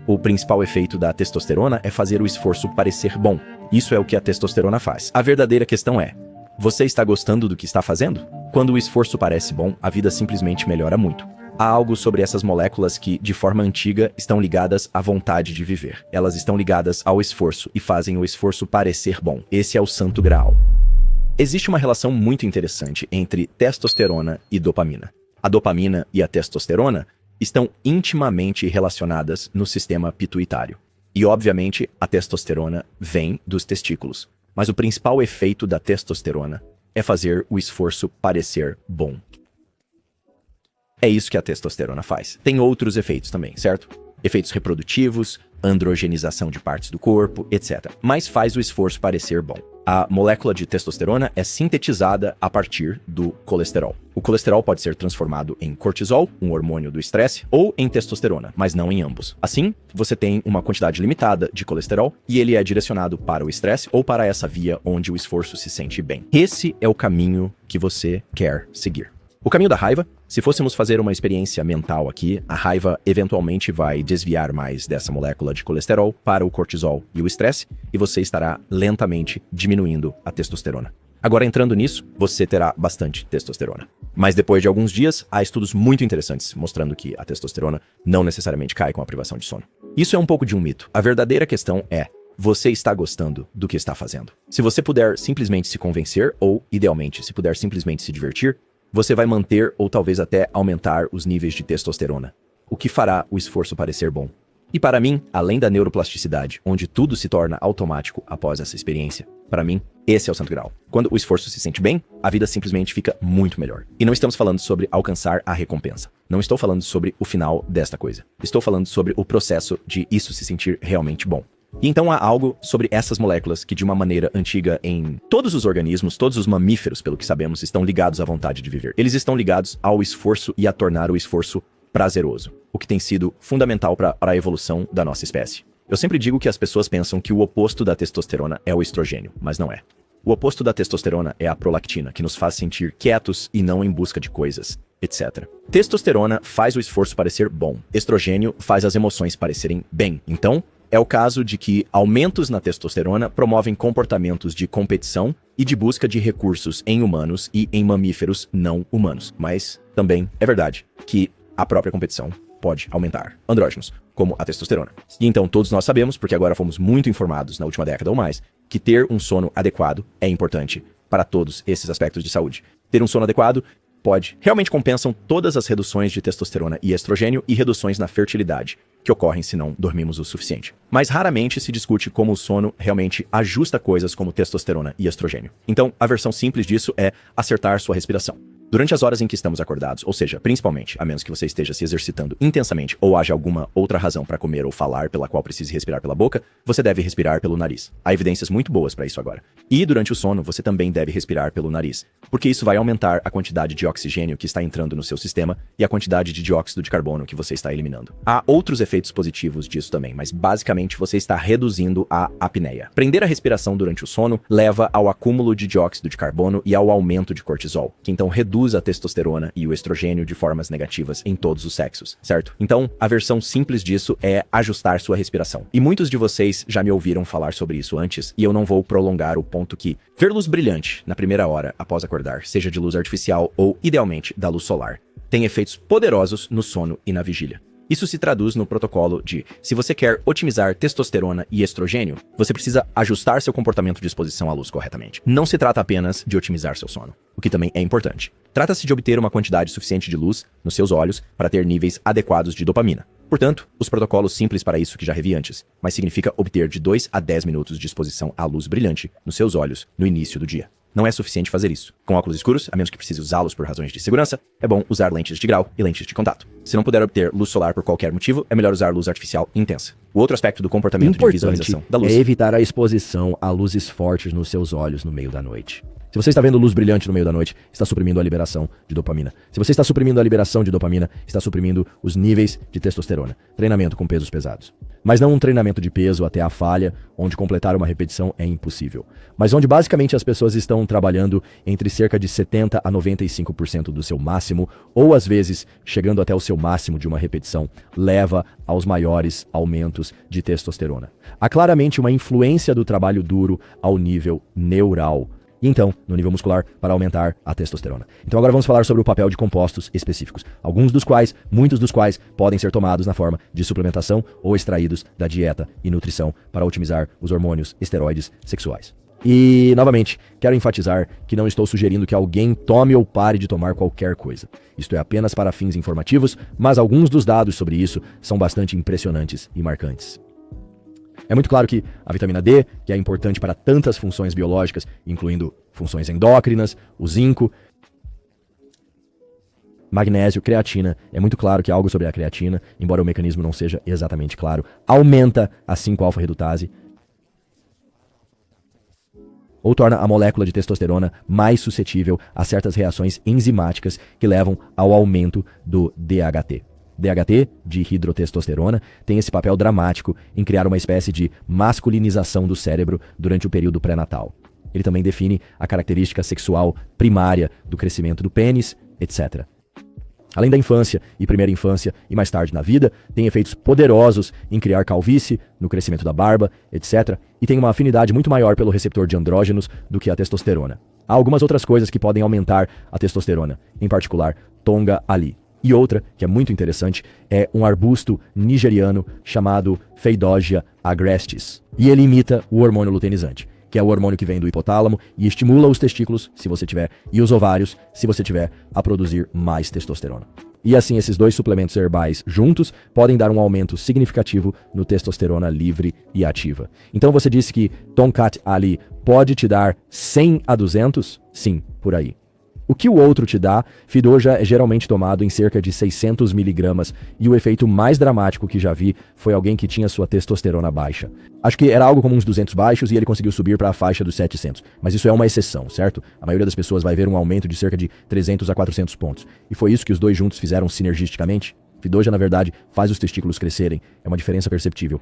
O principal efeito da testosterona é fazer o esforço parecer bom. Isso é o que a testosterona faz. A verdadeira questão é: você está gostando do que está fazendo? Quando o esforço parece bom, a vida simplesmente melhora muito. Há algo sobre essas moléculas que, de forma antiga, estão ligadas à vontade de viver. Elas estão ligadas ao esforço e fazem o esforço parecer bom. Esse é o santo graal. Existe uma relação muito interessante entre testosterona e dopamina. A dopamina e a testosterona estão intimamente relacionadas no sistema pituitário. E, obviamente, a testosterona vem dos testículos. Mas o principal efeito da testosterona é fazer o esforço parecer bom. É isso que a testosterona faz. Tem outros efeitos também, certo? Efeitos reprodutivos, androgenização de partes do corpo, etc. Mas faz o esforço parecer bom. A molécula de testosterona é sintetizada a partir do colesterol. O colesterol pode ser transformado em cortisol, um hormônio do estresse, ou em testosterona, mas não em ambos. Assim, você tem uma quantidade limitada de colesterol e ele é direcionado para o estresse ou para essa via onde o esforço se sente bem. Esse é o caminho que você quer seguir. O caminho da raiva, se fôssemos fazer uma experiência mental aqui, a raiva eventualmente vai desviar mais dessa molécula de colesterol para o cortisol e o estresse, e você estará lentamente diminuindo a testosterona. Agora, entrando nisso, você terá bastante testosterona. Mas depois de alguns dias, há estudos muito interessantes mostrando que a testosterona não necessariamente cai com a privação de sono. Isso é um pouco de um mito. A verdadeira questão é: você está gostando do que está fazendo? Se você puder simplesmente se convencer, ou, idealmente, se puder simplesmente se divertir, você vai manter ou talvez até aumentar os níveis de testosterona, o que fará o esforço parecer bom. E para mim, além da neuroplasticidade, onde tudo se torna automático após essa experiência, para mim, esse é o santo grau. Quando o esforço se sente bem, a vida simplesmente fica muito melhor. E não estamos falando sobre alcançar a recompensa. Não estou falando sobre o final desta coisa. Estou falando sobre o processo de isso se sentir realmente bom. E então há algo sobre essas moléculas que, de uma maneira antiga em todos os organismos, todos os mamíferos, pelo que sabemos, estão ligados à vontade de viver. Eles estão ligados ao esforço e a tornar o esforço prazeroso, o que tem sido fundamental para a evolução da nossa espécie. Eu sempre digo que as pessoas pensam que o oposto da testosterona é o estrogênio, mas não é. O oposto da testosterona é a prolactina, que nos faz sentir quietos e não em busca de coisas, etc. Testosterona faz o esforço parecer bom. Estrogênio faz as emoções parecerem bem. Então, é o caso de que aumentos na testosterona promovem comportamentos de competição e de busca de recursos em humanos e em mamíferos não humanos. Mas também é verdade que a própria competição pode aumentar andrógenos, como a testosterona. E então todos nós sabemos, porque agora fomos muito informados na última década ou mais, que ter um sono adequado é importante para todos esses aspectos de saúde. Ter um sono adequado realmente compensam todas as reduções de testosterona e estrogênio e reduções na fertilidade, que ocorrem se não dormimos o suficiente. Mas raramente se discute como o sono realmente ajusta coisas como testosterona e estrogênio. Então, a versão simples disso é acertar sua respiração. Durante as horas em que estamos acordados, ou seja, principalmente, a menos que você esteja se exercitando intensamente ou haja alguma outra razão para comer ou falar pela qual precise respirar pela boca, você deve respirar pelo nariz. Há evidências muito boas para isso agora. E durante o sono, você também deve respirar pelo nariz, porque isso vai aumentar a quantidade de oxigênio que está entrando no seu sistema e a quantidade de dióxido de carbono que você está eliminando. Há outros efeitos positivos disso também, mas basicamente você está reduzindo a apneia. Prender a respiração durante o sono leva ao acúmulo de dióxido de carbono e ao aumento de cortisol, que então reduz a testosterona e o estrogênio de formas negativas em todos os sexos, certo? Então, a versão simples disso é ajustar sua respiração. E muitos de vocês já me ouviram falar sobre isso antes, e eu não vou prolongar o ponto que ver luz brilhante na primeira hora após acordar, seja de luz artificial ou, idealmente, da luz solar, tem efeitos poderosos no sono e na vigília. Isso se traduz no protocolo de: se você quer otimizar testosterona e estrogênio, você precisa ajustar seu comportamento de exposição à luz corretamente. Não se trata apenas de otimizar seu sono, o que também é importante. Trata-se de obter uma quantidade suficiente de luz nos seus olhos para ter níveis adequados de dopamina. Portanto, os protocolos simples para isso que já revi antes, mas significa obter de 2 a 10 minutos de exposição à luz brilhante nos seus olhos no início do dia. Não é suficiente fazer isso. Com óculos escuros, a menos que precise usá-los por razões de segurança, é bom usar lentes de grau e lentes de contato. Se não puder obter luz solar por qualquer motivo, é melhor usar luz artificial intensa. O outro aspecto do comportamento de visualização da luz é evitar a exposição a luzes fortes nos seus olhos no meio da noite. Se você está vendo luz brilhante no meio da noite, está suprimindo a liberação de dopamina. Se você está suprimindo a liberação de dopamina, está suprimindo os níveis de testosterona. Treinamento com pesos pesados. Mas não um treinamento de peso até a falha, onde completar uma repetição é impossível. Mas onde basicamente as pessoas estão trabalhando entre cerca de 70% a 95% do seu máximo, ou às vezes chegando até o seu máximo de uma repetição, leva aos maiores aumentos de testosterona. Há claramente uma influência do trabalho duro ao nível neural. E então, no nível muscular, para aumentar a testosterona. Então agora vamos falar sobre o papel de compostos específicos, muitos dos quais podem ser tomados na forma de suplementação ou extraídos da dieta e nutrição para otimizar os hormônios esteroides sexuais. E, novamente, quero enfatizar que não estou sugerindo que alguém tome ou pare de tomar qualquer coisa. Isto é apenas para fins informativos, mas alguns dos dados sobre isso são bastante impressionantes e marcantes. É muito claro que a vitamina D, que é importante para tantas funções biológicas, incluindo funções endócrinas, o zinco, magnésio, creatina, é muito claro que algo sobre a creatina, embora o mecanismo não seja exatamente claro, aumenta a 5-alfa-redutase, ou torna a molécula de testosterona mais suscetível a certas reações enzimáticas que levam ao aumento do DHT. DHT, de hidrotestosterona, tem esse papel dramático em criar uma espécie de masculinização do cérebro durante o período pré-natal. Ele também define a característica sexual primária do crescimento do pênis, etc. Além da infância e primeira infância e mais tarde na vida, tem efeitos poderosos em criar calvície, no crescimento da barba, etc. E tem uma afinidade muito maior pelo receptor de andrógenos do que a testosterona. Há algumas outras coisas que podem aumentar a testosterona, em particular, tonga ali. E outra, que é muito interessante, é um arbusto nigeriano chamado Phaedogia agrestis. E ele imita o hormônio luteinizante, que é o hormônio que vem do hipotálamo e estimula os testículos, se você tiver, e os ovários, se você tiver, a produzir mais testosterona. E assim, esses dois suplementos herbais juntos podem dar um aumento significativo no testosterona livre e ativa. Então você disse que Tongkat Ali pode te dar 100 a 200? Sim, por aí. O que o outro te dá, Phaedogia é geralmente tomado em cerca de 600 miligramas e o efeito mais dramático que já vi foi alguém que tinha sua testosterona baixa. Acho que era algo como uns 200 baixos e ele conseguiu subir para a faixa dos 700. Mas isso é uma exceção, certo? A maioria das pessoas vai ver um aumento de cerca de 300 a 400 pontos. E foi isso que os dois juntos fizeram sinergisticamente? Phaedogia, na verdade, faz os testículos crescerem. É uma diferença perceptível.